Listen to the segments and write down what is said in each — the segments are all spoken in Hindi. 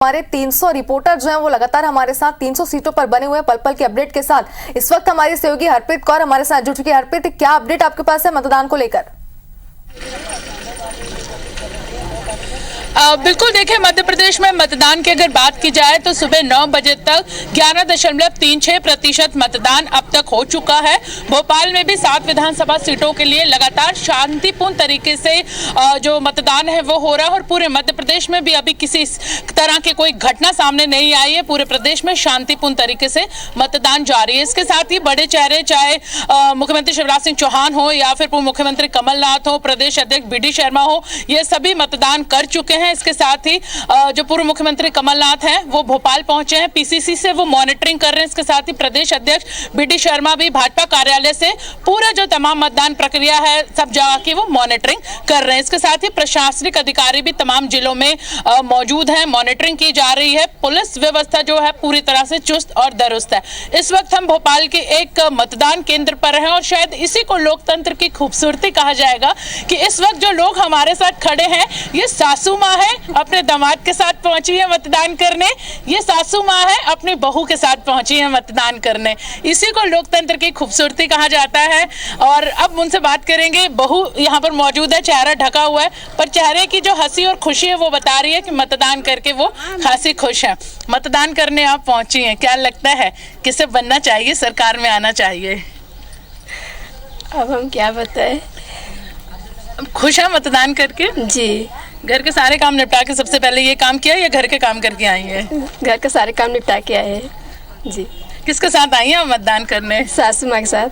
हमारे 300 रिपोर्टर जो हैं वो लगातार हमारे साथ 300 सीटों पर बने हुए हैं पल पल के अपडेट के साथ। इस वक्त हमारी सहयोगी हरप्रीत कौर हमारे साथ जुड़ चुकी है। हरप्रीत, क्या अपडेट आपके पास है मतदान को लेकर? बिल्कुल, देखिए मध्य प्रदेश में मतदान की अगर बात की जाए तो सुबह 9 बजे तक 11.36% मतदान अब तक हो चुका है। भोपाल में भी 7 विधानसभा सीटों के लिए लगातार शांतिपूर्ण तरीके से जो मतदान है वो हो रहा है और पूरे मध्य प्रदेश में भी अभी किसी तरह की कोई घटना सामने नहीं आई है। पूरे प्रदेश में शांतिपूर्ण तरीके से मतदान जारी है। इसके साथ ही बड़े चेहरे, चाहे मुख्यमंत्री शिवराज सिंह चौहान हो या फिर पूर्व मुख्यमंत्री कमलनाथ हो, प्रदेश अध्यक्ष BD शर्मा हो, ये सभी मतदान कर चुके हैं। इसके साथ ही जो पूर्व मुख्यमंत्री कमलनाथ हैं वो भोपाल पहुंचे हैं, PCC से वो मॉनिटरिंग कर रहे हैं। इसके साथ ही प्रदेश अध्यक्ष BD शर्मा भी भाजपा कार्यालय से पूरा जो तमाम मतदान प्रक्रिया है सब जगह की वो मॉनिटरिंग कर रहे हैं। इसके साथ ही प्रशासनिक अधिकारी भी तमाम जिलों में मौजूद हैं, मॉनिटरिंग की जा रही है। पुलिस व्यवस्था जो है पूरी तरह से चुस्त और दुरुस्त है। इस वक्त हम भोपाल के एक मतदान केंद्र पर हैं और शायद इसी को लोकतंत्र की खूबसूरती कहा जाएगा कि इस वक्त जो लोग हमारे साथ खड़े हैं ये सासू माँ है, अपने दामाद के साथ पहुंची है मतदान करने। ये सासू माँ है, अपनी बहू के साथ पहुंची है मतदान करने। इसी को लोकतंत्र की खूबसूरती कहा जाता है। और अब उनसे बात करेंगे। बहू यहाँ पर मौजूद है, चेहरा ढका हुआ है, पर चेहरे की जो हंसी और खुशी है वो बता रही है कि मतदान करके वो खासी खुश है। मतदान करने आप पहुंची हैं, क्या लगता है किसे बनना चाहिए, सरकार में आना चाहिए? अब हम क्या बताएं। खुश है मतदान करके? जी। घर के सारे काम निपटा के सबसे पहले ये काम किया या घर के काम करके आई है? घर के सारे काम निपटा के आए हैं जी। किसके साथ आई हैं मतदान करने? सासू माँ के साथ।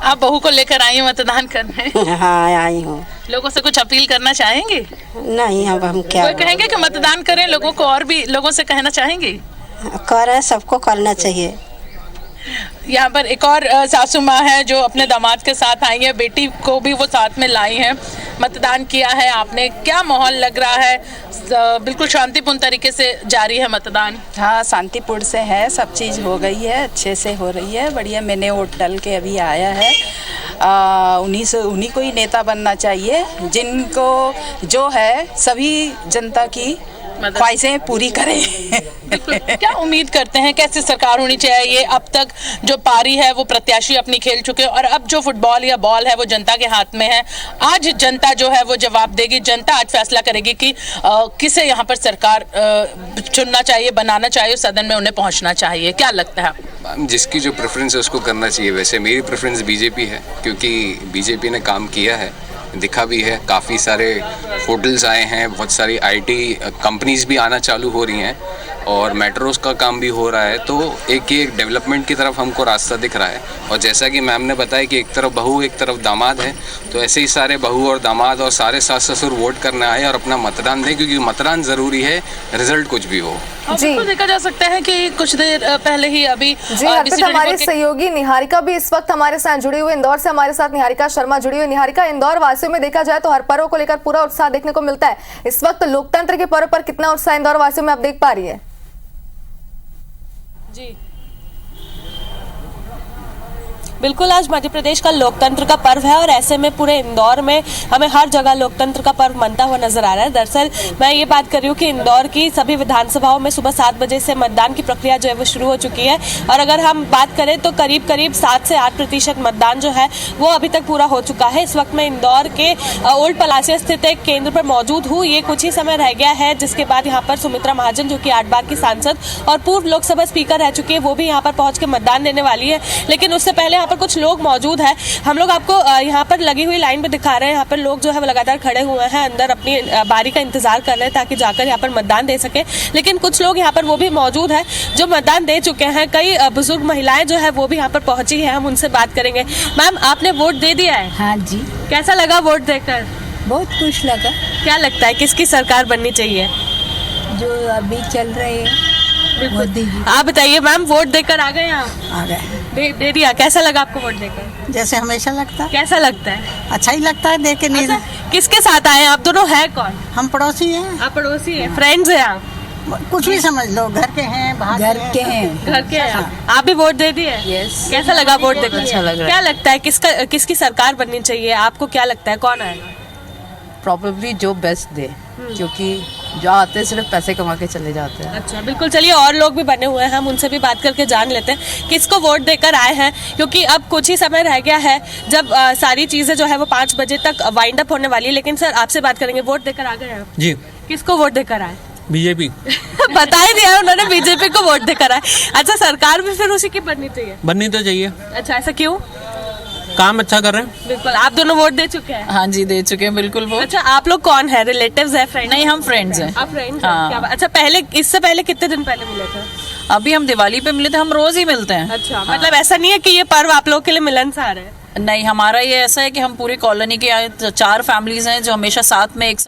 आप बहू को लेकर आई हैं मतदान करने? हाँ, आई हूँ। लोगों से कुछ अपील करना चाहेंगे? नहीं, अब हम क्या कोई कहेंगे कि मतदान करें लोगों को, और भी लोगों से कहना चाहेंगे? करें, सबको करना चाहिए। यहाँ पर एक और सासू माँ है जो अपने दामाद के साथ आई है, बेटी को भी वो साथ में लाई हैं। मतदान किया है आपने, क्या माहौल लग रहा है? बिल्कुल शांतिपूर्ण तरीके से जारी है मतदान? हाँ, शांतिपूर्ण से है, सब चीज़ हो गई है, अच्छे से हो रही है, बढ़िया। मैंने वोट डाल के अभी आया है। उन्हीं को ही नेता बनना चाहिए, जिनको जो है सभी जनता की ख्वाहिशें पूरी करें। क्या उम्मीद करते हैं, कैसी सरकार होनी चाहिए? अब तक जो पारी है वो प्रत्याशी अपनी खेल चुके हैं और अब जो फुटबॉल या बॉल है वो जनता के हाथ में है। आज जनता जो है वो जवाब देगी, जनता आज फैसला करेगी कि किसे यहाँ पर सरकार चुनना चाहिए, बनाना चाहिए, सदन में उन्हें पहुँचना चाहिए। क्या लगता है? जिसकी जो प्रेफरेंस है उसको करना चाहिए। वैसे मेरी प्रेफरेंस BJP है, क्योंकि BJP ने काम किया है, दिखा भी है। काफ़ी सारे होटल्स आए हैं, बहुत सारी IT कंपनीज भी आना चालू हो रही हैं और मेट्रोस का काम भी हो रहा है। तो एक डेवलपमेंट की तरफ हमको रास्ता दिख रहा है। और जैसा कि मैम ने बताया कि एक तरफ बहू एक तरफ दामाद है, तो ऐसे ही सारे बहू और दामाद और सारे सास ससुर वोट करने आए और अपना मतदान दें, क्योंकि मतदान ज़रूरी है, रिजल्ट कुछ भी हो। तो देखा जा सकता है कि कुछ देर पहले ही अभी जी हमारे सहयोगी निहारिका भी इस वक्त हमारे साथ जुड़ी हुई, इंदौर से हमारे साथ निहारिका शर्मा जुड़ी हुई। निहारिका, इंदौर वासियों में देखा जाए तो हर पर्व को लेकर पूरा उत्साह देखने को मिलता है। इस वक्त लोकतंत्र के पर्व पर कितना उत्साह इंदौर वासियों में आप देख पा रही है? जी बिल्कुल, आज मध्य प्रदेश का लोकतंत्र का पर्व है और ऐसे में पूरे इंदौर में हमें हर जगह लोकतंत्र का पर्व मनता हुआ नजर आ रहा है। दरअसल मैं ये बात कर रही हूँ कि इंदौर की सभी विधानसभाओं में सुबह 7 बजे से मतदान की प्रक्रिया जो है वो शुरू हो चुकी है और अगर हम बात करें तो करीब 7 से 8% मतदान जो है वो अभी तक पूरा हो चुका है। इस वक्त मैं इंदौर के ओल्ड पलासिया स्थित एक केंद्र पर मौजूद हूँ। ये कुछ ही समय रह गया है जिसके बाद यहाँ पर सुमित्रा महाजन, जो कि 8 बार की सांसद और पूर्व लोकसभा स्पीकर रह चुकी है, वो भी यहाँ पर पहुंच के मतदान देने वाली है। लेकिन उससे पहले यहाँ पर कुछ लोग मौजूद हैं। हम लोग आपको यहाँ पर लगी हुई लाइन पे दिखा रहे हैं। यहाँ पर लोग जो है वो लगातार खड़े हुए हैं, अंदर अपनी बारी का इंतजार कर रहे हैं ताकि जाकर यहाँ पर मतदान दे सके। लेकिन कुछ लोग यहाँ पर वो भी मौजूद हैं जो मतदान दे चुके हैं। कई बुजुर्ग महिलाएं जो है वो भी यहाँ पर पहुंची है, हम उनसे बात करेंगे। मैम, आपने वोट दे दिया है? हाँ जी। कैसा लगा वोट देकर? बहुत खुश लगा। क्या लगता है किसकी सरकार बननी चाहिए? जो अभी चल रहे हैं मोदी जी। आप बताइए मैम, वोट देकर आ गए आप? आ गए। दे दिया। कैसा लगा आपको वोट देकर? जैसे हमेशा लगता है। कैसा लगता है? अच्छा ही लगता है देख के। नहीं अच्छा, किसके साथ आए आप दोनों? है कौन? हम पड़ोसी हैं। आप पड़ोसी हैं, फ्रेंड्स हैं आप? कुछ भी समझ लो, घर के हैं, बाहर घर के हैं। घर के हैं आप भी वोट दे दिए? यस। कैसा लगा वोट देकर? अच्छा लग रहा है। क्या लगता है किसकी सरकार बननी चाहिए? आपको क्या लगता है कौन आएगा? प्रॉबेबली जो बेस्ट दे, क्योंकि जो आते हैं सिर्फ पैसे कमा के चले जाते हैं। अच्छा, बिल्कुल। चलिए, और लोग भी बने हुए हैं, हम उनसे भी बात करके जान लेते हैं किसको वोट देकर आए हैं, क्योंकि अब कुछ ही समय रह गया है जब सारी चीजें जो है वो 5 बजे तक वाइंड अप होने वाली है। लेकिन सर, आपसे बात करेंगे, वोट देकर आ गए हैं जी। किसको वोट देकर आए? बीजेपी। बता ही दिया उन्होंने, बीजेपी को वोट देकर आए। अच्छा, सरकार भी फिर उसी की बननी चाहिए? बननी तो चाहिए। अच्छा, ऐसा क्यों? काम अच्छा कर रहे हैं। बिल्कुल। आप दोनों वोट दे चुके हैं? हाँ जी, दे चुके हैं बिल्कुल वोट। अच्छा, आप लोग कौन है, रिलेटिव्स है, फ्रेंड? नहीं, हम फ्रेंड्स हैं। आप फ्रेंड्स? हाँ। क्या बात। अच्छा, पहले, इससे पहले कितने दिन पहले मिले थे? अभी हम दिवाली पे मिले थे, हम रोज ही मिलते हैं। अच्छा, मतलब ऐसा नहीं है कि ये पर्व आप लोगों के लिए मिलनसार है? नहीं, हमारा ये ऐसा है कि हम पूरी कॉलोनी के 4 फैमिलीज हैं जो हमेशा साथ में एक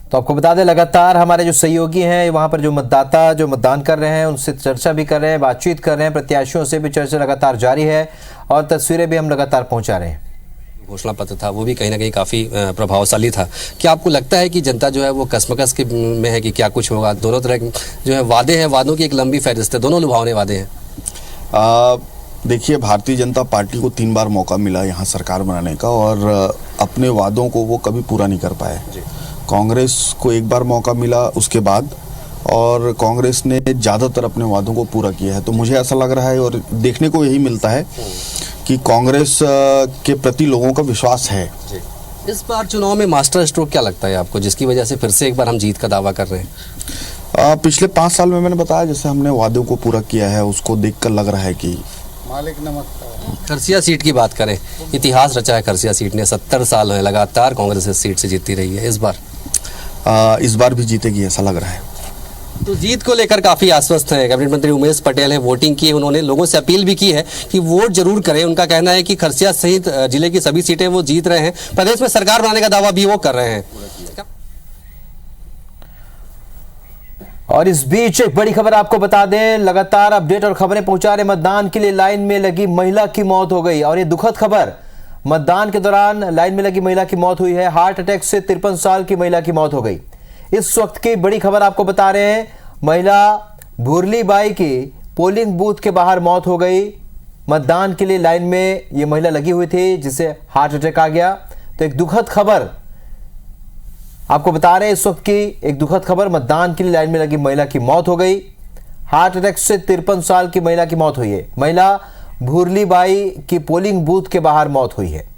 तो आपको बता दें, लगातार हमारे जो सहयोगी हैं वहां पर जो मतदाता जो मतदान कर रहे हैं उनसे चर्चा भी कर रहे हैं, बातचीत कर रहे हैं, प्रत्याशियों से भी चर्चा लगातार जारी है और तस्वीरें भी हम लगातार पहुंचा रहे हैं। घोषणा पत्र था वो भी कहीं ना कहीं काफ़ी प्रभावशाली था। क्या आपको लगता है कि जनता जो है वो कसमकस के में है कि क्या कुछ होगा? दोनों तरह जो है वादे हैं, वादों की एक लंबी फहरिस्त है, दोनों लुभावने वादे हैं। देखिए, भारतीय जनता पार्टी को 3 बार मौका मिला यहाँ सरकार बनाने का और अपने वादों को वो कभी पूरा नहीं कर पाए। कांग्रेस को 1 बार मौका मिला उसके बाद, और कांग्रेस ने ज़्यादातर अपने वादों को पूरा किया है। तो मुझे ऐसा लग रहा है और देखने को यही मिलता है कि कांग्रेस के प्रति लोगों का विश्वास है। इस बार चुनाव में मास्टर स्ट्रोक क्या लगता है आपको, जिसकी वजह से फिर से एक बार हम जीत का दावा कर रहे हैं? पिछले 5 साल में मैंने बताया जैसे हमने वादों को पूरा किया है, उसको देखकर लग रहा है कि मालिक नमक। खरसिया सीट की बात करें, इतिहास रचा है खरसिया सीट ने, 70 साल है लगातार कांग्रेस इस सीट से जीतती रही है। इस बार भी जीतेगी ऐसा लग रहा है। तो जीत को लेकर काफी आश्वस्त है। कैबिनेट मंत्री उमेश पटेल हैं, वोटिंग की है, उन्होंने लोगों से अपील भी की है कि वोट जरूर करें। उनका कहना है कि खरसिया सहित जिले की सभी सीटें वो जीत रहे हैं, प्रदेश में सरकार बनाने का दावा भी वो कर रहे हैं। और इस बीच एक बड़ी खबर आपको बता दें, लगातार अपडेट और खबरें पहुंचा रहे, मतदान के लिए लाइन में लगी महिला की मौत हो गई। और ये दुखद खबर, मतदान के दौरान लाइन में लगी महिला की मौत हुई है। हार्ट अटैक से 53 साल की महिला की मौत हो गई। इस वक्त की बड़ी खबर आपको बता रहे हैं, महिला भूरली बाई की पोलिंग बूथ के बाहर मौत हो गई। मतदान के लिए लाइन में ये महिला लगी हुई थी जिसे हार्ट अटैक आ गया। तो एक दुखद खबर आपको बता रहे हैं, इस वक्त की एक दुखद खबर, मतदान के लिए लाइन में लगी महिला की मौत हो गई। हार्ट अटैक से 53 साल की महिला की मौत हुई है। महिला भूरली बाई की पोलिंग बूथ के बाहर मौत हुई है।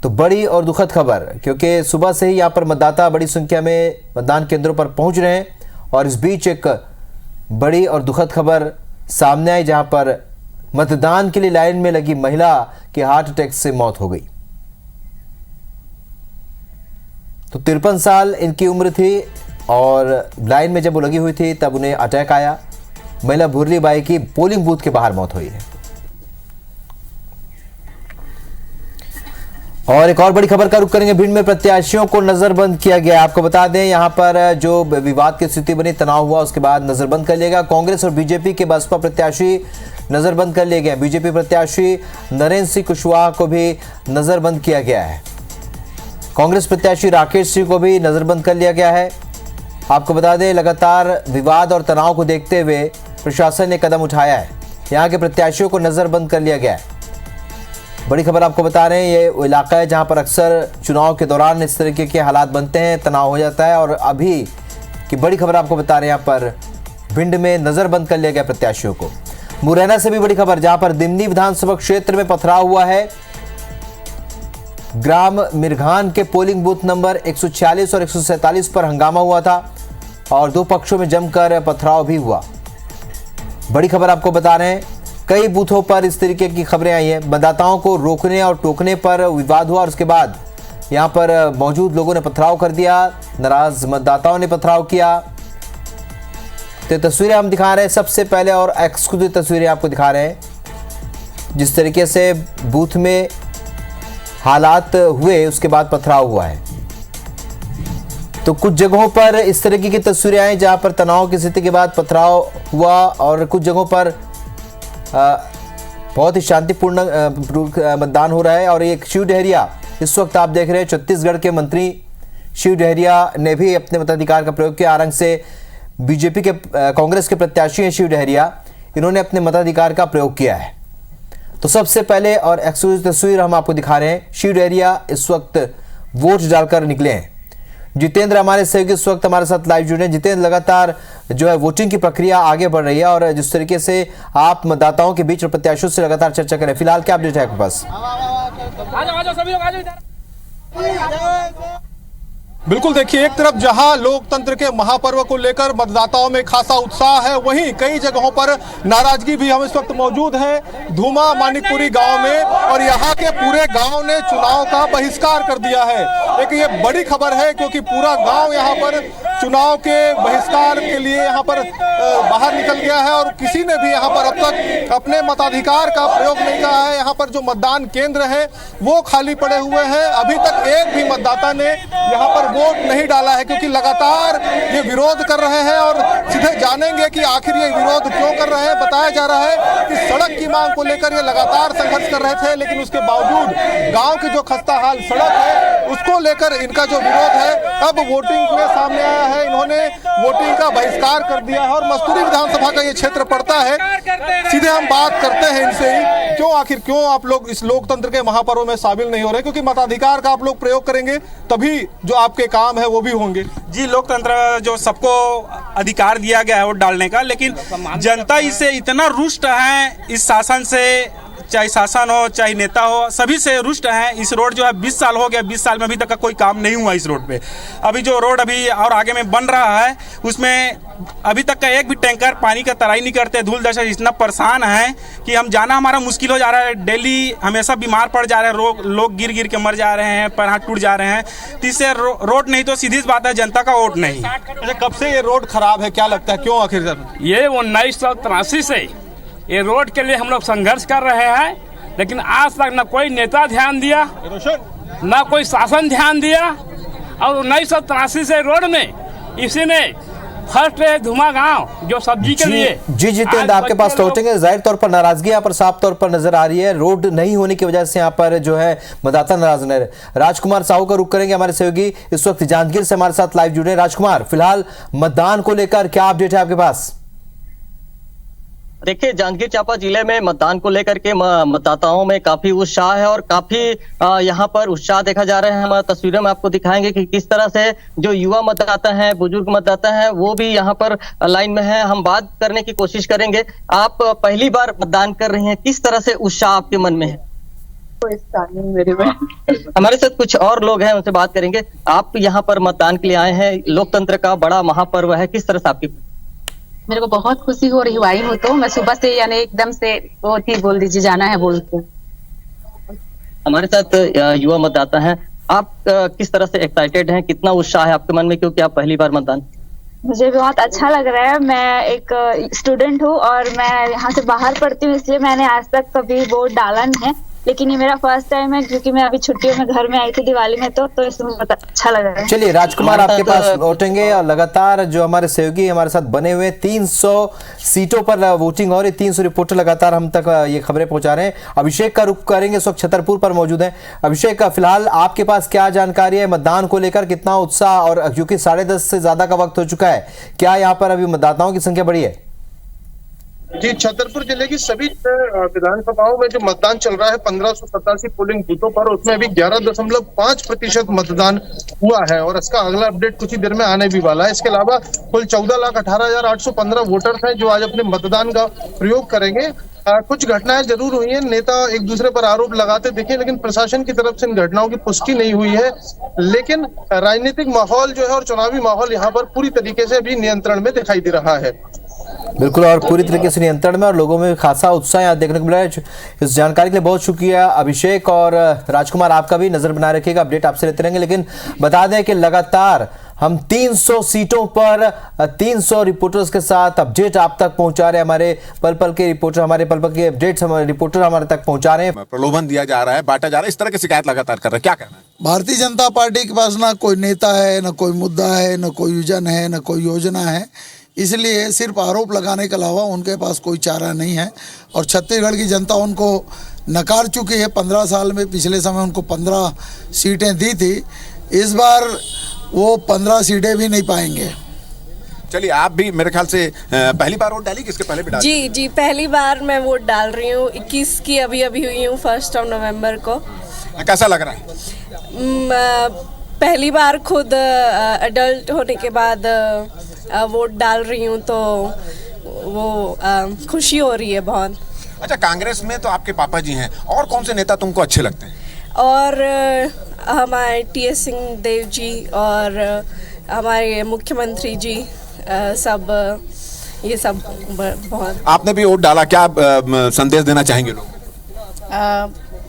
तो बड़ी और दुखद खबर, क्योंकि सुबह से ही यहां पर मतदाता बड़ी संख्या में मतदान केंद्रों पर पहुंच रहे हैं और इस बीच एक बड़ी और दुखद खबर सामने आई जहां पर मतदान के लिए लाइन में लगी महिला की हार्ट अटैक से मौत हो गई। तो 53 साल इनकी उम्र थी और लाइन में जब वो लगी हुई थी तब उन्हें अटैक आया। महिला भूरली बाई की पोलिंग बूथ के बाहर मौत हुई है। और एक और बड़ी खबर का रुख करेंगे, भिंड में प्रत्याशियों को नजरबंद किया गया। आपको बता दें, यहां पर जो विवाद की स्थिति बनी, तनाव हुआ, उसके बाद नजरबंद कर लिया गया। कांग्रेस और बीजेपी के बसपा प्रत्याशी नजरबंद कर लिए गए। बीजेपी प्रत्याशी नरेंद्र सिंह कुशवाहा को भी नजरबंद किया गया है। कांग्रेस प्रत्याशी राकेश सिंह को भी नजरबंद कर लिया गया है। आपको बता दें, लगातार विवाद और तनाव को देखते हुए प्रशासन ने कदम उठाया है। यहां के प्रत्याशियों को नजरबंद कर लिया गया है। बड़ी खबर आपको बता रहे हैं, ये वो इलाका है जहां पर अक्सर चुनाव के दौरान इस तरीके के हालात बनते हैं, तनाव हो जाता है। और अभी की बड़ी खबर आपको बता रहे हैं, यहाँ पर भिंड में नजरबंद कर लिया गया प्रत्याशियों को। मुरैना से भी बड़ी खबर, जहां पर दिमनी विधानसभा क्षेत्र में पथराव हुआ है। ग्राम मिरघान के पोलिंग बूथ नंबर 146 और 147 पर हंगामा हुआ था और 2 पक्षों में जमकर पथराव भी हुआ। बड़ी खबर आपको बता रहे हैं, कई बूथों पर इस तरीके की खबरें आई हैं। मतदाताओं को रोकने और टोकने पर विवाद हुआ और उसके बाद यहां पर मौजूद लोगों ने पथराव कर दिया। नाराज मतदाताओं ने पथराव किया। तो तस्वीरें हम दिखा रहे हैं सबसे पहले, और एक्सक्लूसिव तस्वीरें आपको दिखा रहे हैं जिस तरीके से बूथ में हालात हुए, उसके बाद पथराव हुआ है। तो कुछ जगहों पर इस तरीके की तस्वीरें आई जहां पर तनाव की स्थिति के बाद पथराव हुआ और कुछ जगहों पर बहुत ही शांतिपूर्ण मतदान हो रहा है। और एक शिव डहरिया इस वक्त आप देख रहे हैं, छत्तीसगढ़ के मंत्री शिव डहरिया ने भी अपने मताधिकार का प्रयोग किया। आरंग से बीजेपी के कांग्रेस के प्रत्याशी हैं शिव डहरिया, इन्होंने अपने मताधिकार का प्रयोग किया है। तो सबसे पहले और एक्सक्लूसिव तस्वीर हम आपको दिखा रहे हैं। शीड एरिया इस वक्त वोट डालकर निकले हैं। जितेंद्र हमारे सहयोगी इस वक्त हमारे साथ लाइव जुड़े हैं। जितेंद्र, लगातार जो है वोटिंग की प्रक्रिया आगे बढ़ रही है और जिस तरीके से आप मतदाताओं के बीच और प्रत्याशियों से लगातार चर्चा करें, फिलहाल क्या अपडेट है आपके पास? बिल्कुल, देखिए, एक तरफ जहां लोकतंत्र के महापर्व को लेकर मतदाताओं में खासा उत्साह है, वहीं कई जगहों पर नाराजगी भी हम इस वक्त मौजूद है। धूमा मानिकपुरी गांव में, और यहां के पूरे गांव ने चुनाव का बहिष्कार कर दिया है। एक ये बड़ी खबर है क्योंकि पूरा गांव यहां पर चुनाव के बहिष्कार के लिए यहां पर बाहर निकल गया है और किसी ने भी यहां पर अब तक अपने मताधिकार का प्रयोग नहीं किया है। यहां पर जो मतदान केंद्र है वो खाली पड़े हुए हैं। अभी तक एक भी मतदाता ने यहां पर वोट नहीं डाला है क्योंकि लगातार ये विरोध कर रहे हैं और सीधे जानेंगे कि आखिर ये विरोध क्यों कर रहे हैं। बताया जा रहा है कि सड़क की मांग को लेकर ये लगातार संघर्ष कर रहे थे, लेकिन उसके बावजूद गांव की जो खस्ता हाल सड़क है उसको लेकर इनका जो विरोध है अब वोटिंग में सामने आया है। इन्होंने वोटिंग का बहिष्कार कर दिया है और मस्तूरी विधानसभा का ये क्षेत्र पड़ता है। सीधे हम बात करते हैं इनसे ही, क्यों आप लोग इस लोकतंत्र के महापर्व में शामिल नहीं हो रहे? क्योंकि मताधिकार का आप लोग प्रयोग करेंगे तभी जो आपके काम है वो भी होंगे। जी, लोकतंत्र जो सबको अधिकार दिया गया है वोट डालने का, लेकिन जनता इससे इतना रुष्ट है, इस शासन से, चाहे शासन हो चाहे नेता हो, सभी से रुष्ट हैं। इस रोड जो है 20 साल हो गया, 20 साल में अभी तक का कोई काम नहीं हुआ इस रोड पे। अभी जो रोड अभी और आगे में बन रहा है उसमें अभी तक का एक भी टैंकर पानी का तराई नहीं करते। धूल दशा इतना परेशान है कि हम जाना हमारा मुश्किल हो जा रहा है। डेली हमेशा बीमार पड़ जा रहे हैं, लोग गिर गिर के मर जा रहे हैं, पैर हाथ टूट जा रहे हैं। तो इससे रोड नहीं तो सीधी बात है जनता का वोट नहीं। अच्छा, कब से ये रोड खराब है, क्या लगता है क्यों आखिर? ये 1983 से ये रोड के लिए हम लोग संघर्ष कर रहे हैं, लेकिन आज तक न कोई नेता ध्यान दिया, न कोई शासन ध्यान दिया। और 1983 से रोड में इसी ने फर्स्ट है धुमा गांव जो सब्जी के लिए। जी जितेंद्र, आपके पास लौटेंगे। जाहिर तौर पर नाराजगी यहाँ पर साफ तौर पर नजर आ रही है। रोड नहीं होने की वजह से यहाँ पर जो है मतदाता नाराज नहीं रहे। राजकुमार साहू का रुख करेंगे, हमारे सहयोगी इस वक्त जांजगीर से हमारे साथ लाइव जुड़े। राजकुमार, फिलहाल मतदान को लेकर क्या अपडेट है आपके पास? देखिए, जांजगीर चांपा जिले में मतदान को लेकर के मतदाताओं में काफी उत्साह है और काफी यहाँ पर उत्साह देखा जा रहा है। हम तस्वीरों में आपको दिखाएंगे कि किस तरह से जो युवा मतदाता हैं, बुजुर्ग मतदाता हैं, वो भी यहाँ पर लाइन में है। हम बात करने की कोशिश करेंगे। आप पहली बार मतदान कर रही हैं, किस तरह से उत्साह आपके मन में है? हमारे साथ कुछ और लोग हैं, उनसे बात करेंगे। आप यहाँ पर मतदान के लिए आए हैं, लोकतंत्र का बड़ा महापर्व है, किस तरह से आपकी? मेरे को बहुत खुशी हो रही है। आई हूँ तो मैं सुबह से यानी एकदम से बहुत ही बोल दीजिए जाना है बोल के। हमारे साथ युवा मतदाता हैं, आप किस तरह से एक्साइटेड हैं, कितना उत्साह है आपके मन में क्योंकि आप पहली बार मतदान? मुझे बहुत अच्छा लग रहा है। मैं एक स्टूडेंट हूँ और मैं यहाँ से बाहर पढ़ती हूँ, इसलिए मैंने आज तक कभी वोट डाला नहीं है, लेकिन ये मेरा फर्स्ट टाइम है क्योंकि मैं अभी छुट्टियों में घर में आई थी दिवाली में, तो इसमें बहुत अच्छा लग रहा है। चलिए राजकुमार, आपके पास लौटेंगे और लगातार जो हमारे सहयोगी हमारे साथ बने हुए 300 सीटों पर वोटिंग और 300 रिपोर्टर लगातार हम तक ये खबरें पहुंचा रहे हैं। अभिषेक का रुख करेंगे, इस वक्त छतरपुर पर मौजूद है। अभिषेक, फिलहाल आपके पास क्या जानकारी है मतदान को लेकर, कितना उत्साह? और क्योंकि 10:30 से ज्यादा का वक्त हो चुका है, क्या यहाँ पर अभी मतदाताओं की संख्या बढ़ी है? जी, छतरपुर जिले की सभी विधानसभाओं में जो मतदान चल रहा है 1587 पोलिंग बूथों पर, उसमें अभी 11.5% मतदान हुआ है और इसका अगला अपडेट कुछ ही देर में आने भी वाला है। इसके अलावा कुल 14,18,815 वोटर्स हैं जो आज अपने मतदान का प्रयोग करेंगे। कुछ घटनाएं जरूर हुई हैं, नेता एक दूसरे पर आरोप लगाते दिखे, लेकिन प्रशासन की तरफ से इन घटनाओं की पुष्टि नहीं हुई है। लेकिन राजनीतिक माहौल जो है और चुनावी माहौल यहाँ पर पूरी तरीके से अभी नियंत्रण में दिखाई दे रहा है। बिल्कुल, और पूरी तरीके से नियंत्रण में और लोगों में खासा उत्साह यहाँ देखने को मिला है। इस जानकारी के लिए बहुत शुक्रिया अभिषेक। और राजकुमार, आपका भी नजर बनाए रखिएगा, अपडेट आपसे लेते रहेंगे। लेकिन बता दें कि लगातार हम 300 सीटों पर 300 रिपोर्टर्स के साथ अपडेट आप तक पहुंचा रहे हैं। हमारे पल पल के रिपोर्टर, हमारे पल पल के अपडेट्स हमारे रिपोर्टर हमारे तक पहुंचा रहे हैं। प्रलोभन दिया जा रहा है, बांटा जा रहा है, इस तरह की शिकायत लगातार कर रहे हैं, क्या कहना है? भारतीय जनता पार्टी के पास ना कोई नेता है, ना कोई मुद्दा है, ना कोई विजन है, ना कोई योजना है, इसलिए सिर्फ आरोप लगाने के अलावा उनके पास कोई चारा नहीं है। और छत्तीसगढ़ की जनता उनको नकार चुकी है। 15 साल में पिछले समय उनको 15 सीटें दी थी, इस बार वो 15 सीटें भी नहीं पाएंगे। चलिए, आप भी मेरे ख्याल से पहली बार वोट डाली, किसके पहले भी डाली? जी, पहली बार मैं वोट डाल रही हूँ। 21 की अभी हुई हूँ, 1 नवंबर को। कैसा लग रहा है? पहली बार खुद एडल्ट होने के बाद वोट डाल रही हूँ, तो वो खुशी हो रही है बहुत। अच्छा, कांग्रेस में तो आपके पापा जी हैं, और कौन से नेता तुमको अच्छे लगते हैं? और हमारे टी.एस. सिंहदेव जी और हमारे मुख्यमंत्री जी, सब ये सब बहुत। आपने भी वोट डाला, क्या संदेश देना चाहेंगे लोग?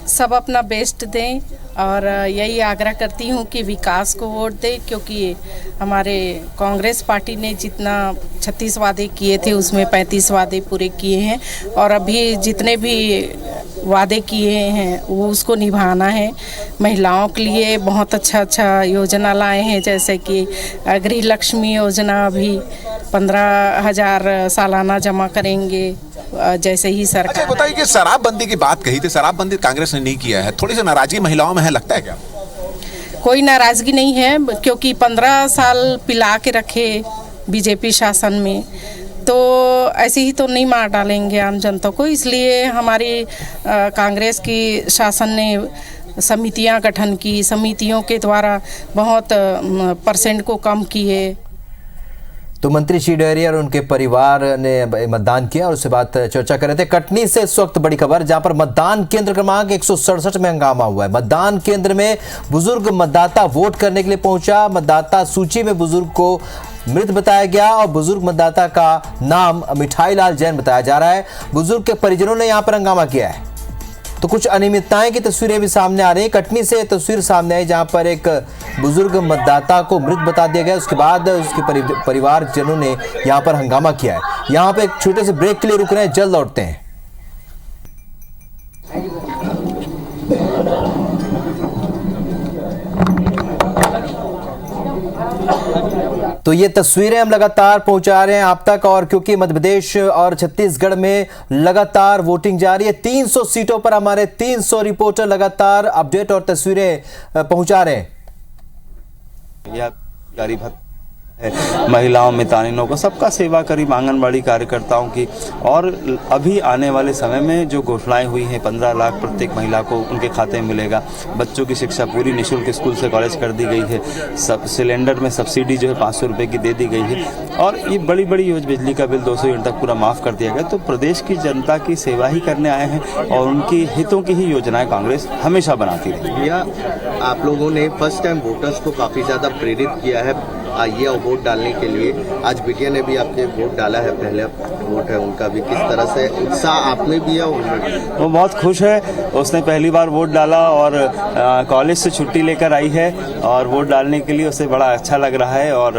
सब अपना बेस्ट दें और यही आग्रह करती हूँ कि विकास को वोट दें, क्योंकि हमारे कांग्रेस पार्टी ने जितना 36 वादे किए थे उसमें 35 वादे पूरे किए हैं, और अभी जितने भी वादे किए हैं वो उसको निभाना है। महिलाओं के लिए बहुत अच्छा योजना लाए हैं, जैसे कि गृह लक्ष्मी योजना, अभी 15,000 सालाना जमा करेंगे जैसे ही सरकार। अच्छा, बताइए कि शराबबंदी की बात कही थी, शराबबंदी कांग्रेस ने नहीं किया है, थोड़ी सी नाराजगी महिलाओं में है, लगता है क्या? कोई नाराजगी नहीं है, क्योंकि 15 साल पिला के रखे बीजेपी शासन में, तो ऐसे ही तो नहीं मार डालेंगे आम जनता को। इसलिए हमारी कांग्रेस की शासन ने समितियां गठन की, समितियों के द्वारा बहुत % को कम किए। तो मंत्री श्री डहरिया और उनके परिवार ने मतदान किया और उससे बात चर्चा कर रहे थे। कटनी से इस वक्त बड़ी खबर, जहां पर मतदान केंद्र क्रमांक 167 में हंगामा हुआ है। मतदान केंद्र में बुजुर्ग मतदाता वोट करने के लिए पहुंचा। मतदाता सूची में बुजुर्ग को मृत बताया गया और बुजुर्ग मतदाता का नाम मिठाई लाल जैन बताया जा रहा है। बुजुर्ग के परिजनों ने यहां पर हंगामा किया है। तो कुछ अनियमितताएं की तस्वीरें भी सामने आ रही हैं। कटनी से तस्वीर सामने आई जहां पर एक बुजुर्ग मतदाता को मृत बता दिया गया, उसके बाद उसके परिवारजनों ने यहां पर हंगामा किया है। यहां पर एक छोटे से ब्रेक के लिए रुक रहे हैं, जल्द लौटते हैं। तो ये तस्वीरें हम लगातार पहुंचा रहे हैं आप तक, और क्योंकि मध्य प्रदेश और छत्तीसगढ़ में लगातार वोटिंग जारी है, 300 सीटों पर हमारे 300 रिपोर्टर लगातार अपडेट और तस्वीरें पहुंचा रहे हैं। यह गरीब महिलाओं, मितानिनों को सबका सेवा करी, आंगनबाड़ी कार्यकर्ताओं की, और अभी आने वाले समय में जो घोषणाएं हुई हैं 15 लाख प्रत्येक महिला को उनके खाते में मिलेगा। बच्चों की शिक्षा पूरी निःशुल्क स्कूल से कॉलेज कर दी गई है। सब सिलेंडर में सब्सिडी जो है 500 रुपये की दे दी गई है, और ये बड़ी योजना, बिजली का बिल 200 यूनिट तक पूरा माफ़ कर दिया गया। तो प्रदेश की जनता की सेवा ही करने आए हैं और उनकी हितों की ही योजनाएं कांग्रेस हमेशा बनाती रही। या आप लोगों ने फर्स्ट टाइम वोटर्स को काफ़ी ज़्यादा प्रेरित किया है आइए और वोट डालने के लिए। आज बिटिया ने भी आपके वोट डाला है, पहले वोट है उनका भी, किस तरह से उत्साह आपने भी है? वो बहुत खुश है, उसने पहली बार वोट डाला और कॉलेज से छुट्टी लेकर आई है और वोट डालने के लिए उसे बड़ा अच्छा लग रहा है। और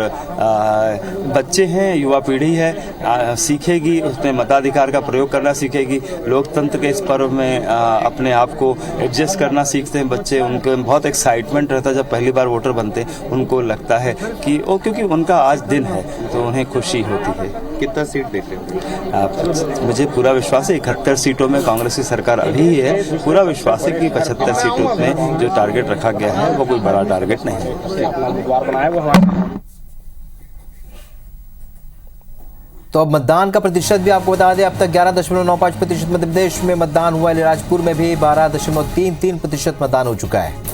बच्चे हैं, युवा पीढ़ी है, सीखेगी, उसमें मताधिकार का प्रयोग करना सीखेगी। लोकतंत्र के इस पर्व में अपने आप को एडजस्ट करना सीखते हैं बच्चे। उनको बहुत एक्साइटमेंट रहता है जब पहली बार वोटर बनते, उनको लगता है कि क्योंकि उनका आज दिन है तो उन्हें खुशी होती है। कितना सीट देते हैं? मुझे पूरा विश्वास है 71 सीटों में कांग्रेस की सरकार अभी ही है। पूरा विश्वास है कि 75 सीटों में जो टारगेट रखा गया है वो कोई बड़ा टारगेट नहीं है। तो अब मतदान का प्रतिशत भी आपको बता दें, अब तक 11.95% मध्य प्रदेश में मतदान हुआ है। अलीराजपुर में भी 12.33% मतदान हो चुका है।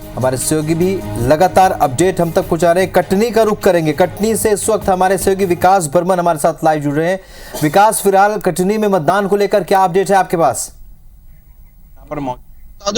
हमारे सहयोगी भी लगातार अपडेट हम तक पहुंचा रहे हैं। कटनी का रुख करेंगे। कटनी से इस वक्त हमारे सहयोगी विकास बर्मन हमारे साथ लाइव जुड़ रहे हैं। विकास, फिलहाल कटनी में मतदान को लेकर क्या अपडेट है आपके पास?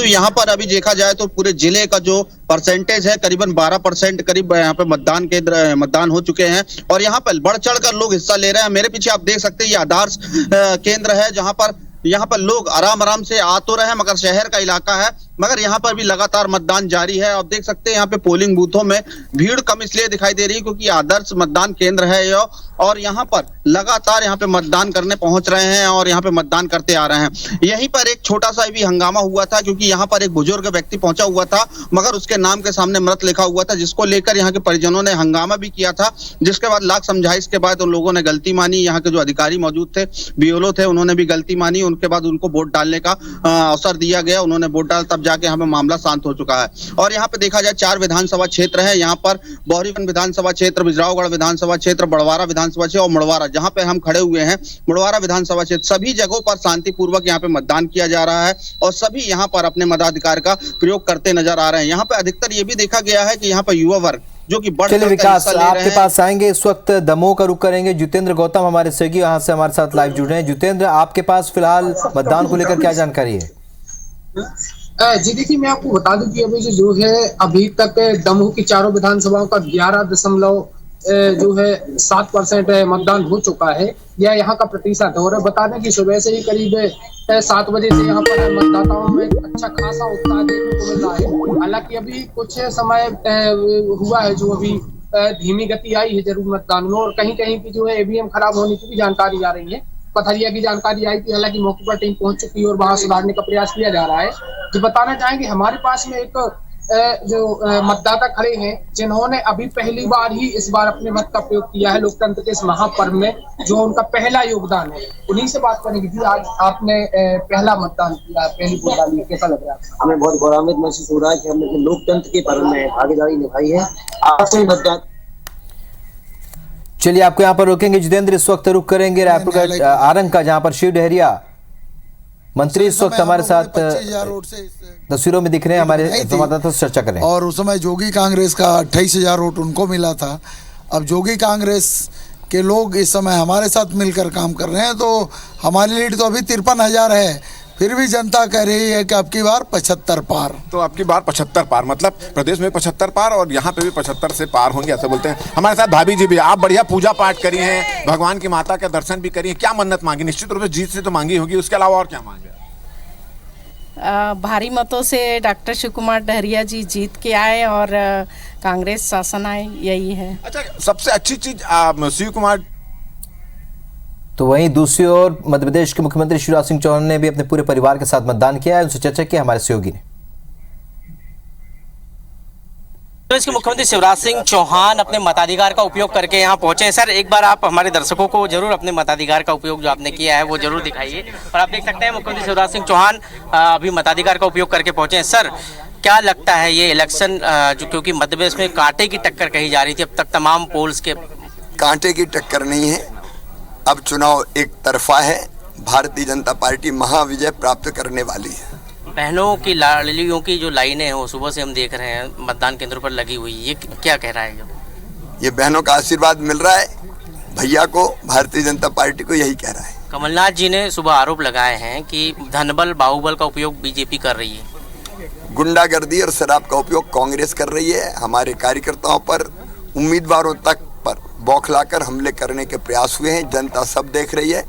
यहाँ पर अभी देखा जाए तो पूरे जिले का जो परसेंटेज है करीबन 12% करीब यहाँ पे मतदान केंद्र मतदान हो चुके हैं, और यहाँ पर बढ़ चढ़ कर लोग हिस्सा ले रहे हैं। मेरे पीछे आप देख सकते हैं ये आदर्श केंद्र है, जहाँ पर लोग आराम से आ तो रहे हैं, मगर शहर का इलाका है, मगर यहाँ पर भी लगातार मतदान जारी है। आप देख सकते हैं यहाँ पे पोलिंग बूथों में भीड़ कम इसलिए दिखाई दे रही है क्योंकि आदर्श मतदान केंद्र है यह, और यहाँ पर लगातार यहाँ पे मतदान करने पहुंच रहे हैं और यहाँ पे मतदान करते आ रहे हैं। यहीं पर एक छोटा सा भी हंगामा हुआ था क्योंकि यहाँ पर एक बुजुर्ग व्यक्ति पहुंचा हुआ था, मगर उसके नाम के सामने मृत लिखा हुआ था, जिसको लेकर यहाँ के परिजनों ने हंगामा भी किया था, जिसके बाद लाख समझाइश के बाद उन लोगों ने गलती मानी। यहाँ के जो अधिकारी मौजूद थे, बीएलओ थे, उन्होंने भी गलती मानी। उनके बाद उनको वोट डालने का अवसर दिया गया, उन्होंने वोट डाला, तब जाके यहाँ पे मामला शांत हो चुका है। और यहाँ पे देखा जाए 4 विधानसभा क्षेत्र है, यहाँ पर बौरीवन विधानसभा क्षेत्र, बिजरावगढ़ विधानसभा क्षेत्र, बड़वारा विधानसभा क्षेत्र और मुड़वारा, जहाँ पे हम खड़े हुए हैं मुड़वारा विधानसभा क्षेत्र, सभी जगहों पर शांतिपूर्वक यहाँ पे मतदान किया जा रहा है और सभी यहाँ पर अपने मताधिकार का प्रयोग करते नजर आ रहे हैं। यहाँ पे अधिकतर ये भी देखा गया है कि यहाँ पर युवा वर्ग जो कि बढ़ चलिए विकास, आपके पास आएंगे। इस वक्त दमोह का रुख करेंगे। जितेंद्र गौतम हमारे सहयोगी यहाँ से हमारे साथ लाइव जुड़े हैं। जितेंद्र, आपके पास फिलहाल मतदान को लेकर क्या जानकारी है? जी देखिए, मैं आपको बता दूं कि अभी जो है अभी तक दमोह की चारों विधानसभाओं का 11.7% मतदान हो चुका है। यह यहाँ का प्रतिशत है। और बता दें कि सुबह से ही करीब 7 बजे से यहाँ पर मतदाताओं में अच्छा खासा उत्साह देखने को मिल रहा है। हालांकि अभी कुछ समय हुआ है जो अभी धीमी गति आई है जरूर मतदान में, और कहीं कहीं की जो है ईवीएम खराब होने की भी जानकारी आ रही है। पथरिया की जानकारी आई थी, हालांकि मौके पर टीम पहुंच चुकी है और वहां सुधारने का प्रयास किया जा रहा है। जो बताना चाहेंगे, हमारे पास में एक जो मतदाता खड़े हैं जिन्होंने अभी पहली बार ही इस बार अपने मत का प्रयोग किया है लोकतंत्र के इस महापर्व में, जो उनका पहला योगदान है। उन्हीं से बात करेंगे। जी, आज आपने पहला मतदान किया, पहली वोट डाली, कैसा लग रहा है? हमें बहुत गौरवान्वित महसूस हो रहा है कि हमने लोकतंत्र के पर्व में भागीदारी निभाई है। आपसे मतदान। चलिए, आपको यहाँ पर रोकेंगे जितेंद्र। इस वक्त रुख करेंगे रायपुर का आरंग का, जहाँ पर शिव डहरिया मंत्री इस वक्त हमारे साथ तस्वीरों में दिख रहे हैं। हमारे संवाददाता से चर्चा करें। और उस समय जोगी कांग्रेस का 28,000 वोट उनको मिला था। अब जोगी कांग्रेस के लोग इस समय हमारे साथ मिलकर काम कर रहे हैं, तो हमारी लीड तो अभी 53,000 है। फिर भी जनता कह रही है कि अब की बार 75 पार। तो अब की बार 75 पार, मतलब प्रदेश में 75 पार और यहाँ पे भी 75 से पार होंगे, ऐसा बोलते हैं। हमारे साथ भाभी जी भी, आप बढ़िया पूजा पाठ करी हैं, भगवान की माता के दर्शन भी करी हैं। क्या मन्नत मांगी? निश्चित रूप से जीत से तो मांगी होगी, उसके अलावा और क्या मांगे? भारी मतों से डॉक्टर शिव कुमार डहरिया जी जीत के आए और कांग्रेस शासन आए, यही है। अच्छा, सबसे अच्छी चीज शिव कुमार। तो वहीं दूसरी ओर मध्य प्रदेश के मुख्यमंत्री शिवराज सिंह चौहान ने भी अपने पूरे परिवार के साथ मतदान किया है। उनसे चर्चा की हमारे सहयोगी ने। प्रदेश के मुख्यमंत्री शिवराज सिंह चौहान अपने मताधिकार का उपयोग करके यहाँ पहुंचे हैं। सर, एक बार आप हमारे दर्शकों को जरूर अपने मताधिकार का उपयोग जो आपने किया है वो जरूर दिखाइए। और आप देख सकते हैं मुख्यमंत्री शिवराज सिंह चौहान अभी मताधिकार का उपयोग करके पहुंचे हैं। सर, क्या लगता है ये इलेक्शन जो, क्योंकि मध्य प्रदेश में कांटे की टक्कर कही जा रही थी, अब तक तमाम पोल्स के कांटे की टक्कर नहीं है। अब चुनाव एक तरफा है। भारतीय जनता पार्टी महाविजय प्राप्त करने वाली है। बहनों की लाडलियों की जो लाइनें हैं वो सुबह से हम देख रहे हैं मतदान केंद्रों पर लगी हुई, ये क्या कह रहा है? ये बहनों का आशीर्वाद मिल रहा है भैया को, भारतीय जनता पार्टी को, यही कह रहा है। कमलनाथ जी ने सुबह आरोप लगाए हैं कि धनबल बाहुबल का उपयोग बीजेपी कर रही है। गुंडागर्दी और शराब का उपयोग कांग्रेस कर रही है। हमारे कार्यकर्ताओं पर, उम्मीदवारों तक पर बौखलाकर हमले करने के प्रयास हुए हैं। जनता सब देख रही है।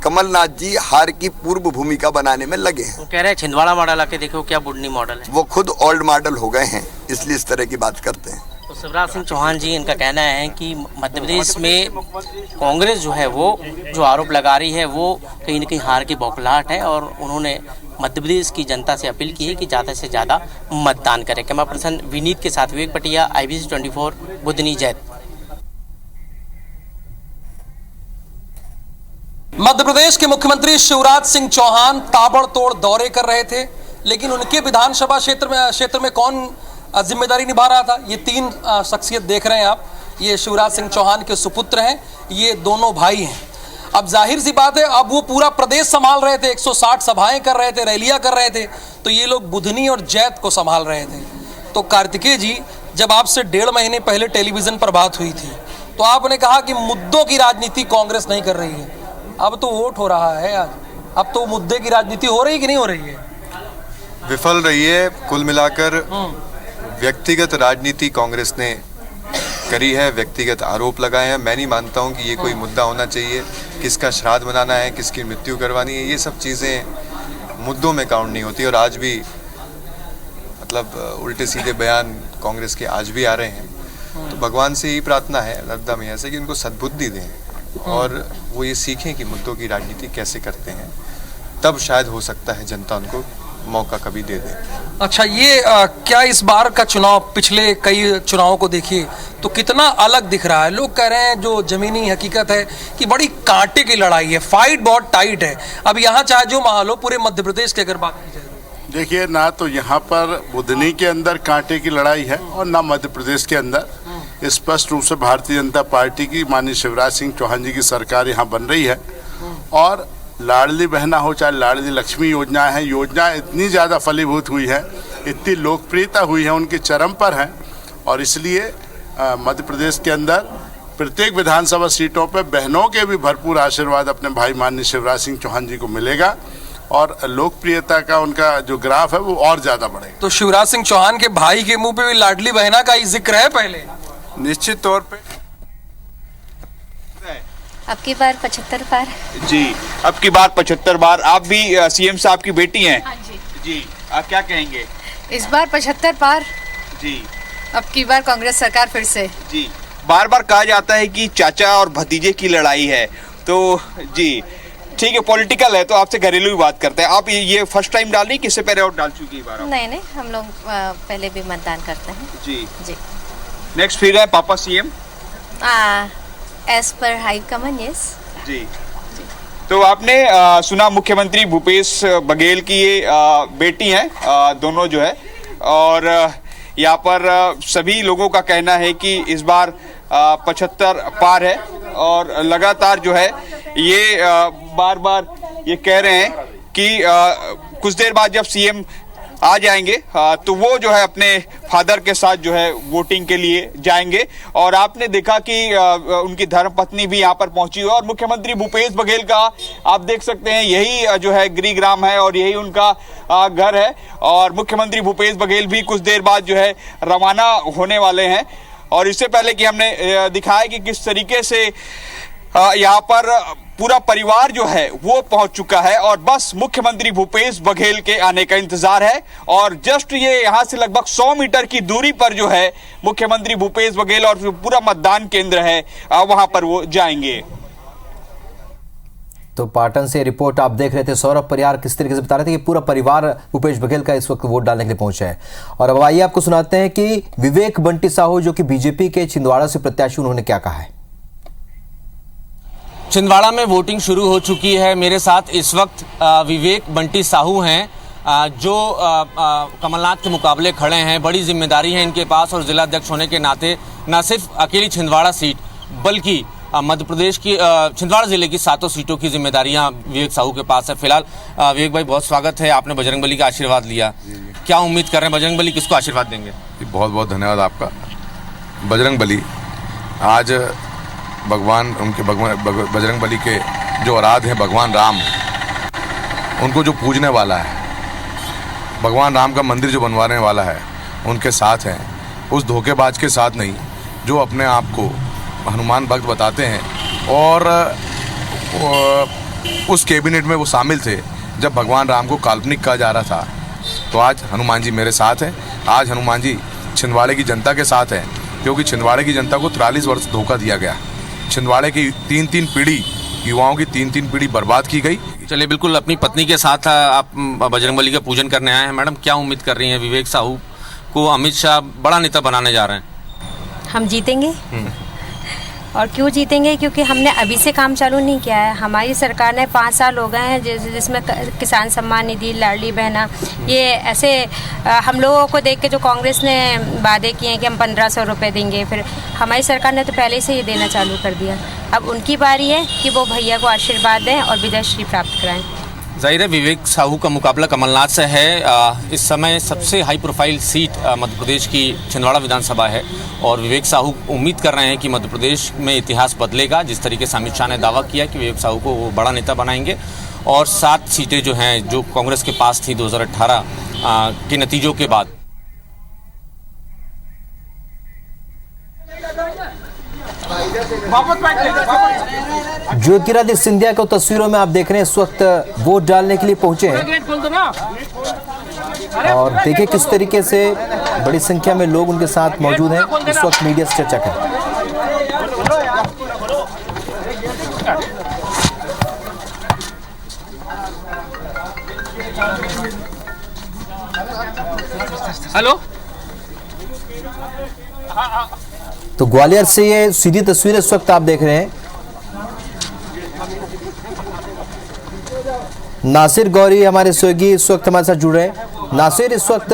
कमलनाथ जी हार की पूर्व भूमिका बनाने में लगे हैं। वो कह रहे हैं छिंदवाड़ा मॉडल आके देखो क्या बुढ़नी मॉडल है। वो खुद ओल्ड मॉडल हो गए हैं, इसलिए इस तरह की बात करते हैं। तो शिवराज सिंह चौहान जी, इनका कहना है कि मध्य प्रदेश में कांग्रेस जो है वो जो आरोप लगा रही है वो कहीं न कहीं हार की बौखलाहट है, और उन्होंने मध्य प्रदेश की जनता से अपील की है कि ज़्यादा से ज़्यादा मतदान करें। कैमरा पर्सन विनीत के साथ विवेक पटिया, IBC 24, बुधनी, जैत। मध्य प्रदेश के मुख्यमंत्री शिवराज सिंह चौहान ताबड़तोड़ दौरे कर रहे थे, लेकिन उनके विधानसभा क्षेत्र में कौन जिम्मेदारी निभा रहा था? ये 3 शख्सियत देख रहे हैं आप। ये शिवराज सिंह चौहान के सुपुत्र हैं, ये दोनों भाई हैं। अब जाहिर सी बात है, अब वो पूरा प्रदेश संभाल रहे थे, 160 सभाएं कर रहे थे, रैलियां कर रहे थे, तो ये लोग बुधनी और जैत को संभाल रहे थे। तो कार्तिकेय जी, जब आपसे 1.5 महीने पहले टेलीविजन पर बात हुई थी तो आपने कहा कि मुद्दों की राजनीति कांग्रेस नहीं कर रही है। अब तो वोट हो रहा है, आज अब तो मुद्दे की राजनीति हो रही है कि नहीं हो रही है? विफल रही है। कुल मिलाकर व्यक्तिगत राजनीति कांग्रेस ने करी है, व्यक्तिगत आरोप लगाए हैं। मैं नहीं मानता हूं कि ये कोई मुद्दा होना चाहिए। किसका श्राद्ध मनाना है, किसकी मृत्यु करवानी है, ये सब चीज़ें मुद्दों में काउंट नहीं होती। और आज भी मतलब उल्टे सीधे बयान कांग्रेस के आज भी आ रहे हैं। तो भगवान से यही प्रार्थना है, रब्दा मैया से, कि उनको सद्बुद्धि दें और वो ये सीखें कि मुद्दों की राजनीति कैसे करते हैं। तब शायद हो सकता है जनता उनको मौका कभी दे दे। अच्छा, ये क्या इस बार का चुनाव पिछले कई चुनावों को देखिए तो कितना अलग दिख रहा है? लोग कह रहे हैं, जो जमीनी हकीकत है कि बड़ी कांटे की लड़ाई है, फाइट बहुत टाइट है। अब यहाँ चाहे जो माहौल हो, पूरे मध्य प्रदेश की अगर बात की जाए, देखिए, ना तो यहाँ पर बुधनी के अंदर कांटे की लड़ाई है और ना मध्य प्रदेश के अंदर। स्पष्ट रूप से भारतीय जनता पार्टी की माननीय शिवराज सिंह चौहान जी की सरकार यहाँ बन रही है और लाडली बहना हो चाहे लाडली लक्ष्मी योजना है, योजना इतनी ज़्यादा फलीभूत हुई है, इतनी लोकप्रियता हुई है, उनके चरम पर है। और इसलिए मध्य प्रदेश के अंदर प्रत्येक विधानसभा सीटों पर बहनों के भी भरपूर आशीर्वाद अपने भाई माननीय शिवराज सिंह चौहान जी को मिलेगा और लोकप्रियता का उनका जो ग्राफ है वो और ज़्यादा बढ़ेगा। तो शिवराज सिंह चौहान के भाई के मुंह पे भी लाडली बहना का ही जिक्र है पहले। निश्चित तौर पे अब की बार 75 पार। जी, अब की बार 75 बार। आप भी सीएम साहब की बेटी हैं। हाँ जी। जी, आप क्या कहेंगे? इस बार 75 पार। जी, अब की बार कांग्रेस सरकार फिर से। जी, बार बार कहा जाता है कि चाचा और भतीजे की लड़ाई है, तो जी ठीक है, पॉलिटिकल है, तो आपसे घरेलू ही बात करते हैं। आप ये फर्स्ट टाइम डाल रही, किससे पहले और डाल चुकी बार? नहीं, हम लोग पहले भी मतदान करते हैं। जी जी। नेक्स्ट फिर है पापा CM. As per high command, yes. जी, तो आपने सुना मुख्यमंत्री भूपेश बघेल की ये बेटी हैं, दोनों जो है, और यहाँ पर सभी लोगों का कहना है कि इस बार 75 पार है और लगातार जो है ये बार बार ये कह रहे हैं कि कुछ देर बाद जब सीएम आ जाएंगे तो वो जो है अपने फादर के साथ जो है वोटिंग के लिए जाएंगे। और आपने देखा कि उनकी धर्मपत्नी भी यहाँ पर पहुंची है और मुख्यमंत्री भूपेश बघेल का आप देख सकते हैं यही जो है गृहग्राम है और यही उनका घर है। और मुख्यमंत्री भूपेश बघेल भी कुछ देर बाद जो है रवाना होने वाले हैं। और इससे पहले कि हमने दिखाया कि किस तरीके से यहाँ पर पूरा परिवार जो है वो पहुंच चुका है और बस मुख्यमंत्री भूपेश बघेल के आने का इंतजार है। और जस्ट ये यहाँ से लगभग 100 मीटर की दूरी पर जो है मुख्यमंत्री भूपेश बघेल और पूरा मतदान केंद्र है, वहां पर वो जाएंगे। तो पाटन से रिपोर्ट आप देख रहे थे। सौरभ परिहार किस तरीके से बता रहे थे कि पूरा परिवार भूपेश बघेल का इस वक्त वोट डालने के लिए पहुंचा है। और अब आइए आपको सुनाते हैं कि विवेक बंटी साहू जो कि बीजेपी के छिंदवाड़ा से प्रत्याशी, उन्होंने क्या कहा है। छिंदवाड़ा में वोटिंग शुरू हो चुकी है। मेरे साथ इस वक्त विवेक बंटी साहू हैं जो कमलनाथ के मुकाबले खड़े हैं। बड़ी जिम्मेदारी है इनके पास और जिला अध्यक्ष होने के नाते न सिर्फ अकेली छिंदवाड़ा सीट बल्कि मध्य प्रदेश की छिंदवाड़ा जिले की 7 सीटों की जिम्मेदारियां विवेक साहू के पास है। फिलहाल विवेक भाई, बहुत स्वागत है। आपने बजरंगबली का आशीर्वाद लिया, क्या उम्मीद कर रहे हैं? बजरंगबली किसको आशीर्वाद देंगे? बहुत बहुत धन्यवाद आपका। बजरंगबली आज उनके बजरंगबली के जो औलाद हैं भगवान राम, उनको जो पूजने वाला है, भगवान राम का मंदिर जो बनवाने वाला है, उनके साथ हैं। उस धोखेबाज के साथ नहीं जो अपने आप को हनुमान भक्त बताते हैं। और उस कैबिनेट में वो शामिल थे जब भगवान राम को काल्पनिक कहा जा रहा था। तो आज हनुमान जी मेरे साथ हैं। आज हनुमान जी छिंदवाड़े की जनता के साथ हैं, क्योंकि छिंदवाड़े की जनता को 43 वर्ष धोखा दिया गया। छिंदवाड़े की 3-3 पीढ़ी, युवाओं की 3-3 पीढ़ी बर्बाद की गई। चलिए, बिल्कुल अपनी पत्नी के साथ आप बजरंगबली का पूजन करने आए हैं। मैडम, क्या उम्मीद कर रही हैं? विवेक साहू को अमित शाह बड़ा नेता बनाने जा रहे हैं। हम जीतेंगे। और क्यों जीतेंगे? क्योंकि हमने अभी से काम चालू नहीं किया है। हमारी सरकार ने 5 साल हो गए हैं जिसमें किसान सम्मान निधि, लाडली बहना, ये ऐसे हम लोगों को देख के जो कांग्रेस ने वादे किए हैं कि हम 1500 रुपये देंगे, फिर हमारी सरकार ने तो पहले से ही देना चालू कर दिया। अब उनकी बारी है कि वो भैया को आशीर्वाद दें और विजयश्री प्राप्त कराएं। जाहिर है विवेक साहू का मुकाबला कमलनाथ से है। इस समय सबसे high profile seat Madhya Pradesh की छिंदवाड़ा विधानसभा है और विवेक साहू उम्मीद कर रहे हैं कि मध्य प्रदेश में इतिहास बदलेगा। जिस तरीके से अमित शाह ने दावा किया कि विवेक साहू को वो बड़ा नेता बनाएंगे और 7 सीटें जो हैं जो कांग्रेस के पास थी 2018 के नतीजों के बाद। ज्योतिरादित्य सिंधिया को तस्वीरों में आप देख रहे हैं, इस वक्त वोट डालने के लिए पहुंचे हैं और देखिए किस तरीके से बड़ी संख्या में लोग उनके साथ मौजूद हैं। इस वक्त मीडिया से चर्चा करें। हेलो, तो ग्वालियर से ये सीधी तस्वीरें इस वक्त आप देख रहे हैं। नासिर गौरी हमारे सहयोगी इस वक्त हमारे साथ जुड़ रहे हैं। नासिर, इस वक्त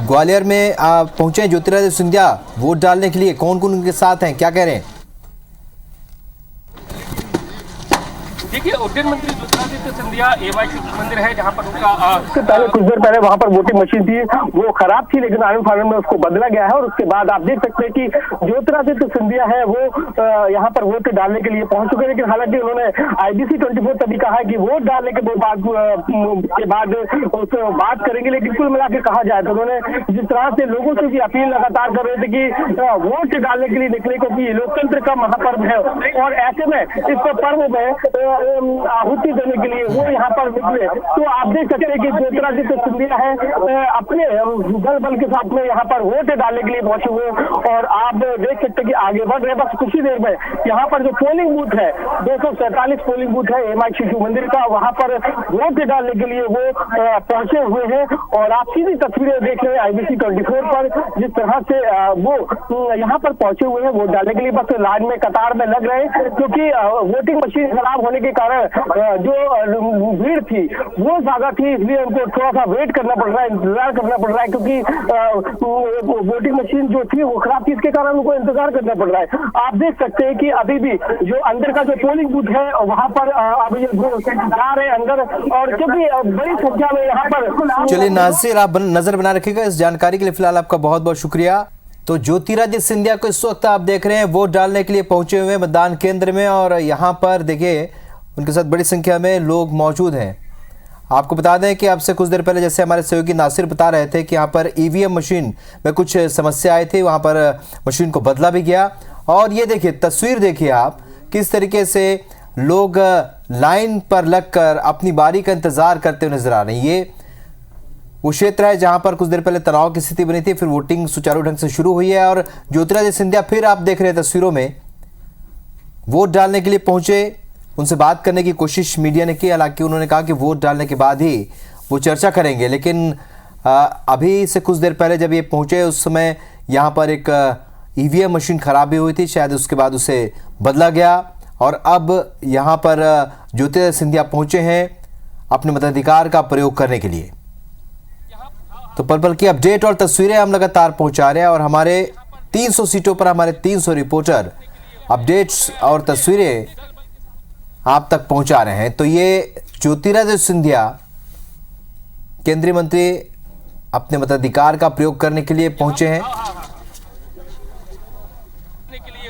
ग्वालियर में आप पहुंचे ज्योतिरादित्य सिंधिया वोट डालने के लिए, कौन कौन उनके साथ हैं, क्या कह रहे हैं? देखिए, उड्डयन मंत्री ज्योतिरादित्य सिंधिया एवाई मंदिर है जहां पर उनका उससे पहले कुछ देर पहले वहां पर वोटिंग मशीन थी, वो खराब थी, लेकिन आनंद फानंद में उसको बदला गया है। और उसके बाद आप देख सकते हैं कि ज्योतिरादित्य सिंधिया है वो यहाँ पर वोट डालने के लिए पहुंच चुके हैं। लेकिन हालांकि उन्होंने IBC 24 तभी कहा है कि वोट डालने के बाद उस बात करेंगे। लेकिन कुल मिला के कहा जाए तो उन्होंने जिस तरह से लोगों से भी अपील लगातार कर रहे थे कि वोट डालने के लिए निकले, क्योंकि लोकतंत्र का महापर्व है और ऐसे में इस पर्व में आहुति देने के लिए वो यहाँ पर निकले। तो आप देख सकते हैं कि ज्योतिरादित्य सिंधिया है अपने बल के साथ में यहाँ पर वोट डालने के लिए पहुंचे हुए और आप देख सकते हैं कि आगे बढ़ रहे। बस कुछ ही देर में यहाँ पर जो पोलिंग बूथ है, 247 पोलिंग बूथ है एमआई शिशु मंदिर का, वहाँ पर वोट डालने के लिए वो पहुंचे हुए हैं। और आप सीधी तस्वीरें देख रहे हैं IBC 24 पर, जिस तरह से वो यहाँ पर पहुंचे हुए हैं वोट डालने के लिए। बस लाइन में कतार में लग रहे हैं, क्योंकि वोटिंग मशीन खराब होने के कारण जो भीड़ थी वो ज्यादा थी, इसलिए उनको थोड़ा सा वेट करना पड़ रहा है, इंतजार करना पड़ रहा है, क्योंकि वोटिंग मशीन जो थी वो खराब थी, इसके कारण उनको इंतजार करना पड़ रहा है। आप देख सकते हैं कि अभी भी जो अंदर का जो पोलिंग बूथ है वहां पर अभी जा रहे हैं अंदर, और क्योंकि बड़ी संख्या में यहाँ पर। चलिए नासिर, आप नजर बना रखिएगा इस जानकारी के लिए। फिलहाल आपका बहुत बहुत शुक्रिया। तो ज्योतिरादित्य सिंधिया को इस वक्त आप देख रहे हैं वोट डालने के लिए पहुंचे हुए मतदान केंद्र में, और यहाँ पर देखिए उनके साथ बड़ी संख्या में लोग मौजूद हैं। आपको बता दें कि आपसे कुछ देर पहले जैसे हमारे सहयोगी नासिर बता रहे थे कि यहाँ पर EVM मशीन में कुछ समस्या आई थी, वहाँ पर मशीन को बदला भी गया। और ये देखिए तस्वीर देखिए आप, किस तरीके से लोग लाइन पर लगकर अपनी बारी का इंतज़ार करते हुए नजर आ रहे हैं। ये वो क्षेत्र है जहाँ पर कुछ देर पहले तनाव की स्थिति बनी थी, फिर वोटिंग सुचारू ढंग से शुरू हुई है और ज्योतिरादित्य सिंधिया फिर आप देख रहे हैं तस्वीरों में वोट डालने के लिए पहुंचे। उनसे बात करने की कोशिश मीडिया ने की, हालांकि उन्होंने कहा कि वोट डालने के बाद ही वो चर्चा करेंगे। लेकिन अभी से कुछ देर पहले जब ये पहुंचे उस समय यहाँ पर एक EVM मशीन खराब भी हुई थी, शायद उसके बाद उसे बदला गया और अब यहाँ पर ज्योतिरादित्य सिंधिया पहुंचे हैं अपने मताधिकार का प्रयोग करने के लिए। तो पल पल की अपडेट और तस्वीरें हम लगातार पहुंचा रहे हैं और हमारे 300 सीटों पर हमारे 300 रिपोर्टर अपडेट्स और तस्वीरें आप तक पहुंचा रहे हैं। तो ये ज्योतिरादित्य सिंधिया केंद्रीय मंत्री अपने मताधिकार का प्रयोग करने के लिए पहुंचे हैं।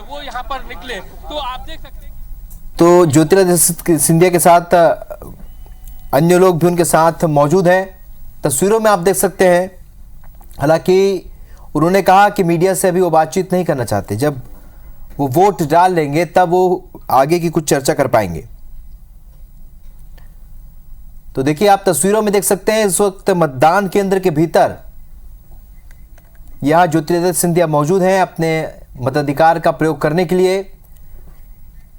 वो यहाँ पर निकले तो आप देख सकते हैं। तो ज्योतिरादित्य सिंधिया के साथ अन्य लोग भी उनके साथ मौजूद हैं, तस्वीरों में आप देख सकते हैं। हालांकि उन्होंने कहा कि मीडिया से अभी वो बातचीत नहीं करना चाहते, जब वो वोट डाल लेंगे तब वो आगे की कुछ चर्चा कर पाएंगे। तो देखिए आप तस्वीरों में देख सकते हैं इस वक्त मतदान केंद्र के भीतर यहां ज्योतिरादित्य सिंधिया मौजूद हैं अपने मताधिकार का प्रयोग करने के लिए।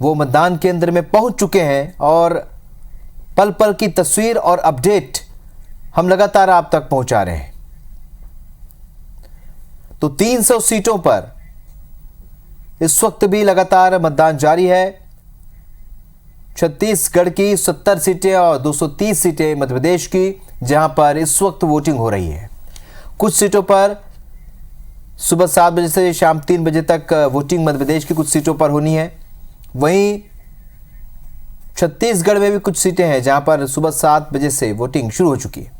वो मतदान केंद्र में पहुंच चुके हैं और पल पल की तस्वीर और अपडेट हम लगातार आप तक पहुंचा रहे हैं। तो 300 सीटों पर इस वक्त भी लगातार मतदान जारी है। छत्तीसगढ़ की 70 सीटें और 230 सीटें मध्य प्रदेश की, जहां पर इस वक्त वोटिंग हो रही है। कुछ सीटों पर सुबह 7 बजे से शाम 3 बजे तक वोटिंग मध्य प्रदेश की कुछ सीटों पर होनी है। वहीं छत्तीसगढ़ में भी कुछ सीटें हैं जहां पर सुबह 7 बजे से वोटिंग शुरू हो चुकी है।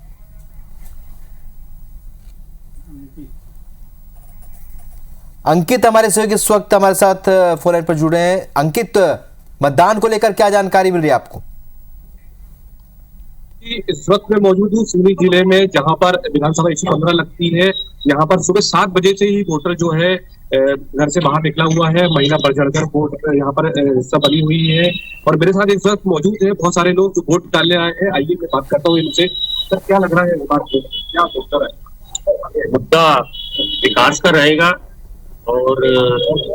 अंकित हमारे सहयोगी इस वक्त हमारे साथ फोन लाइन पर जुड़े हैं। अंकित, मतदान को लेकर क्या जानकारी मिल रही है आपको? इस वक्त मैं मौजूद हूँ सिवनी जिले में, जहां पर विधानसभा 115 लगती है। यहाँ पर सुबह 7 बजे से ही वोटर जो है घर से बाहर निकला हुआ है। महिला बढ़ चढ़कर वोट यहाँ पर हिस्सा बनी हुई है और मेरे साथ इस वक्त मौजूद है बहुत सारे लोग जो वोट डालने आए हैं। आइए मैं बात करता हूँ इनसे। सर, क्या लग रहा है क्या वोटर है? मुद्दा विकास का रहेगा और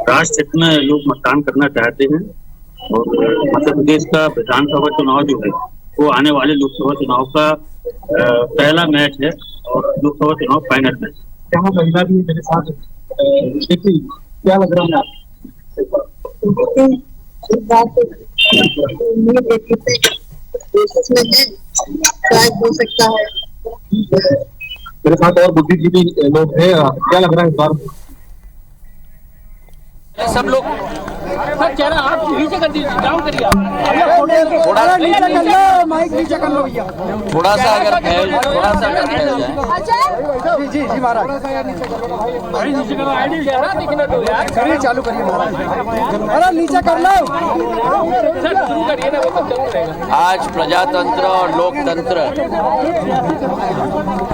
राष्ट्र हित में लोग मतदान करना चाहते हैं और मध्य प्रदेश का विधानसभा चुनाव जो है वो आने वाले लोकसभा चुनाव का पहला मैच है और लोकसभा चुनाव फाइनल मैच। यहाँ महिला भी मेरे साथ, देखिए क्या लग रहा है हो सकता है मेरे साथ और बुद्धिजीवी लोग हैं, क्या लग रहा है इस बार? सब लोग सर कह रहा आप नीचे कर दीजिए, डाउन करिए आप। थोड़ा सा अगर फैल जाए। जी महाराज चालू करिए महाराज, नीचे कर लो सर, शुरू करिए ना, वो सब चलते रहेगा। आज प्रजातंत्र और लोकतंत्र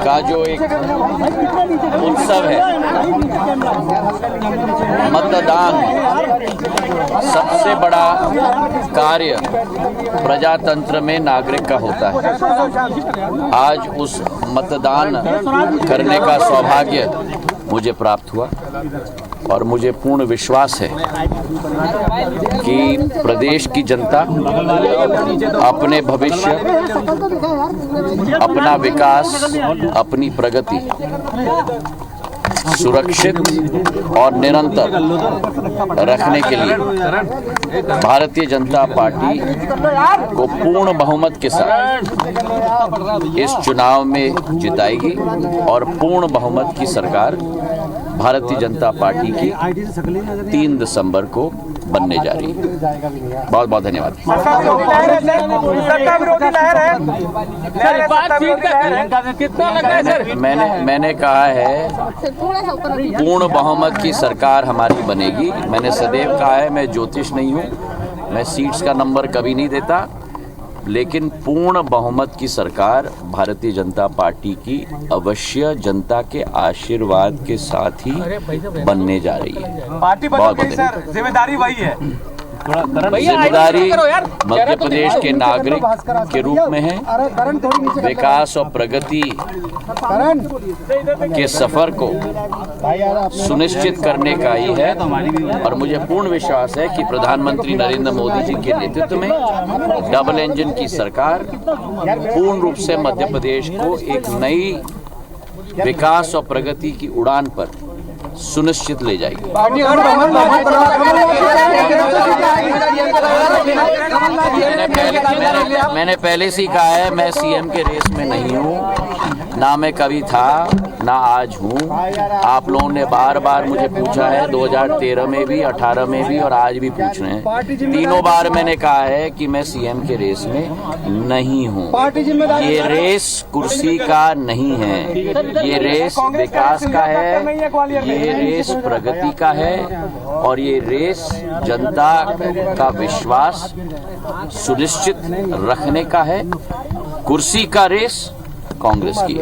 का जो एक उत्सव है, मतदान सबसे बड़ा कार्य प्रजातंत्र में नागरिक का होता है। आज उस मतदान करने का सौभाग्य मुझे प्राप्त हुआ और मुझे पूर्ण विश्वास है कि प्रदेश की जनता अपने भविष्य, अपना विकास, अपनी प्रगति सुरक्षित और निरंतर रखने के लिए भारतीय जनता पार्टी को पूर्ण बहुमत के साथ इस चुनाव में जिताएगी और पूर्ण बहुमत की सरकार भारतीय जनता पार्टी की 3 दिसंबर को बनने जा रही है। बहुत बहुत धन्यवाद। मैंने कहा है पूर्ण बहुमत की सरकार हमारी बनेगी। मैंने सदैव कहा है, मैं ज्योतिष नहीं हूँ, मैं सीट्स का नंबर कभी नहीं देता, लेकिन पूर्ण बहुमत की सरकार भारतीय जनता पार्टी की अवश्य जनता के आशीर्वाद के साथ ही बनने जा रही है। पार्टी बदल सर, जिम्मेदारी वही है। जिम्मेदारी मध्य प्रदेश के नागरिक के रूप में है, विकास और प्रगति के सफर को सुनिश्चित करने का ही है। और मुझे पूर्ण विश्वास है कि प्रधानमंत्री नरेंद्र मोदी जी के नेतृत्व में डबल इंजन की सरकार पूर्ण रूप से मध्य प्रदेश को एक नई विकास और प्रगति की उड़ान पर सुनिश्चित ले जाएगी। मैंने पहले से ही कहा है, मैं सीएम के रेस में नहीं हूँ, ना मैं कभी था ना आज हूँ। आप लोगों ने बार बार मुझे पूछा है, 2013 में भी, 18 में भी और आज भी पूछ रहे हैं। तीनों बार मैंने कहा है कि मैं सीएम के रेस में नहीं हूँ। ये रेस कुर्सी का नहीं है, ये रेस विकास का है, ये रेस प्रगति का है और ये रेस जनता का विश्वास सुनिश्चित रखने का है। कुर्सी का रेस कांग्रेस की है।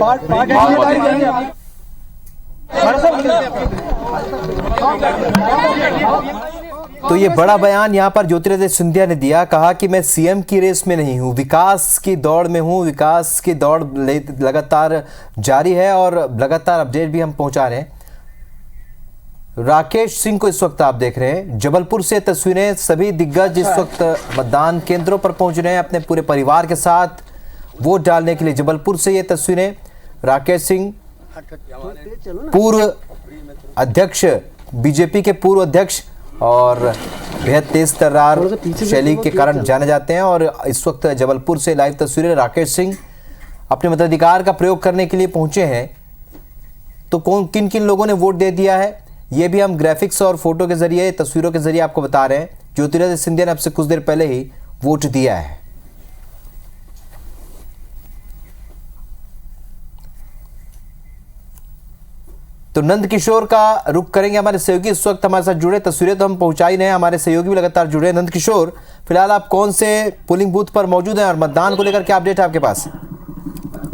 तो ये बड़ा बयान यहाँ पर ज्योतिरादित्य सिंधिया ने दिया, कहा कि मैं सीएम की रेस में नहीं हूँ, विकास की दौड़ में हूँ। विकास की दौड़ लगातार जारी है और लगातार अपडेट भी हम पहुंचा रहे हैं। राकेश सिंह को इस वक्त आप देख रहे हैं, जबलपुर से तस्वीरें। सभी दिग्गज इस वक्त मतदान केंद्रों पर पहुंच रहे हैं अपने पूरे परिवार के साथ वोट डालने के लिए। जबलपुर से ये तस्वीरें। राकेश सिंह पूर्व अध्यक्ष, बीजेपी के पूर्व अध्यक्ष और बेहद तेज तर्रार शैली के कारण जाने जाते हैं और इस वक्त जबलपुर से लाइव तस्वीरें। राकेश सिंह अपने मताधिकार का प्रयोग करने के लिए पहुंचे हैं, तो किन किन लोगों ने वोट दे दिया है ये भी हम ग्राफिक्स और फोटो के जरिए, तस्वीरों के जरिए आपको बता रहे हैं। ज्योतिरादित्य सिंधिया ने अब से कुछ देर पहले ही वोट दिया है। तो नंद किशोर का रुख करेंगे, हमारे सहयोगी इस वक्त हमारे साथ जुड़े। तस्वीरें तो हम पहुंचा ही रहे हैं, हमारे सहयोगी भी लगातार जुड़े हैं। नंद किशोर, फिलहाल आप कौन से पोलिंग बूथ पर मौजूद हैं और मतदान को लेकर क्या अपडेट है आपके पास?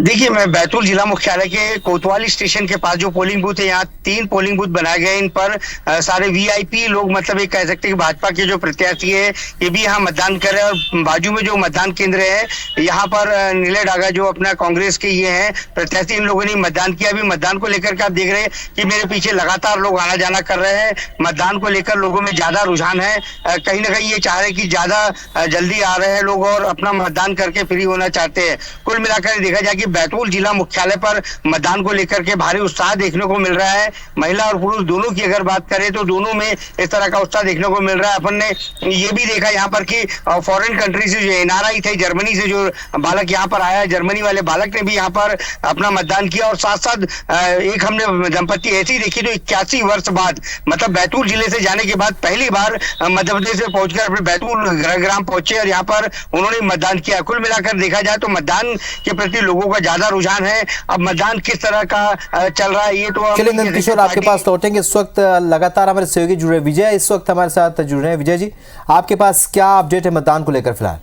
देखिए, मैं बैतूल जिला मुख्यालय के कोतवाली स्टेशन के पास जो पोलिंग बूथ है, यहाँ 3 पोलिंग बूथ बनाए गए। इन पर सारे वीआईपी लोग, मतलब ये कह सकते हैं कि भाजपा के जो प्रत्याशी है ये भी यहाँ मतदान कर रहे हैं। और बाजू में जो मतदान केंद्र है यहाँ पर नीले डागा जो अपना कांग्रेस के ये हैं प्रत्याशी, इन लोगों ने मतदान किया। अभी मतदान को लेकर के आप देख रहे हैं कि मेरे पीछे लगातार लोग आना जाना कर रहे हैं। मतदान को लेकर लोगों में ज्यादा रुझान है, कहीं ना कहीं ये चाह रहे हैं कि ज्यादा जल्दी आ रहे हैं लोग और अपना मतदान करके फ्री होना चाहते हैं। कुल मिलाकर देखा जाए कि बैतूल जिला मुख्यालय पर मतदान को लेकर के भारी उत्साह देखने को मिल रहा है। महिला और पुरुष दोनों की अगर बात करें तो दोनों में इस तरह का उत्साह देखने को मिल रहा है। अपन ने ये भी देखा यहाँ पर कि फॉरेन कंट्री से जो एनआरआई थे, जर्मनी से जो बालक यहाँ पर आया, जर्मनी वाले बालक ने भी यहाँ पर अपना मतदान किया। और साथ साथ एक हमने दंपत्ति ऐसी देखी तो 81 वर्ष बाद, मतलब बैतूल जिले से जाने के बाद पहली बार मध्य प्रदेश में पहुंचकर अपने बैतूल ग्राम पहुंचे और यहाँ पर उन्होंने मतदान किया। कुल मिलाकर देखा जाए तो मतदान के प्रति लोगों का ज्यादा रुझान है। अब मतदान किस तरह का चल रहा है ये तो चलिए नंद किशोर आपके पास लौटेंगे। इस वक्त लगातार हमारे सहयोगी जुड़े, विजय इस वक्त हमारे साथ जुड़ रहे हैं। विजय जी, आपके पास क्या अपडेट है मतदान को लेकर फिलहाल?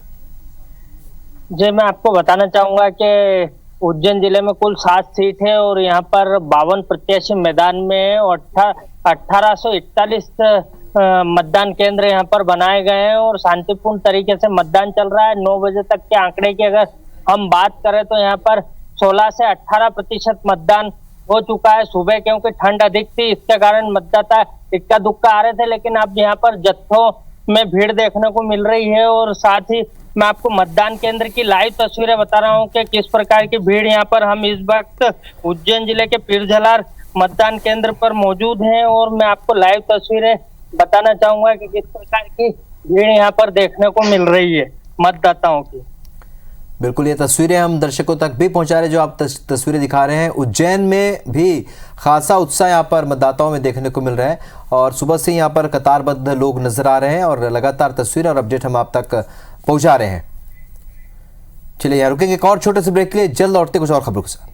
जी, मैं आपको बताना चाहूंगा कि उज्जैन जिले में कुल 7 सीट है और यहाँ पर 52 प्रत्याशी मैदान में है और 1841 मतदान केंद्र यहाँ पर बनाए गए हैं और शांतिपूर्ण तरीके से मतदान चल रहा है। 9 बजे तक के आंकड़े की अगर हम बात करें तो यहाँ पर 16 से 18% मतदान हो चुका है। सुबह क्योंकि ठंड अधिक थी इसके कारण मतदाता इक्का दुक्का आ रहे थे, लेकिन अब यहाँ पर जत्थों में भीड़ देखने को मिल रही है। और साथ ही मैं आपको मतदान केंद्र की लाइव तस्वीरें बता रहा हूँ कि किस प्रकार की भीड़ यहाँ पर हम इस वक्त उज्जैन जिले के पीरझलार मतदान केंद्र पर मौजूद हैं और मैं आपको लाइव तस्वीरें बताना चाहूंगा कि किस प्रकार की भीड़ यहाँ पर देखने को मिल रही है मतदाताओं की। बिल्कुल, ये तस्वीरें हम दर्शकों तक भी पहुंचा रहे हैं जो आप तस्वीरें दिखा रहे हैं। उज्जैन में भी खासा उत्साह यहाँ पर मतदाताओं में देखने को मिल रहा है और सुबह से यहाँ पर कतारबद्ध लोग नजर आ रहे हैं और लगातार तस्वीरें और अपडेट हम आप तक पहुंचा रहे हैं। चलिए यहाँ रुकेंगे एक और छोटे से ब्रेक के लिए, जल्द लौटते कुछ और खबरों के साथ।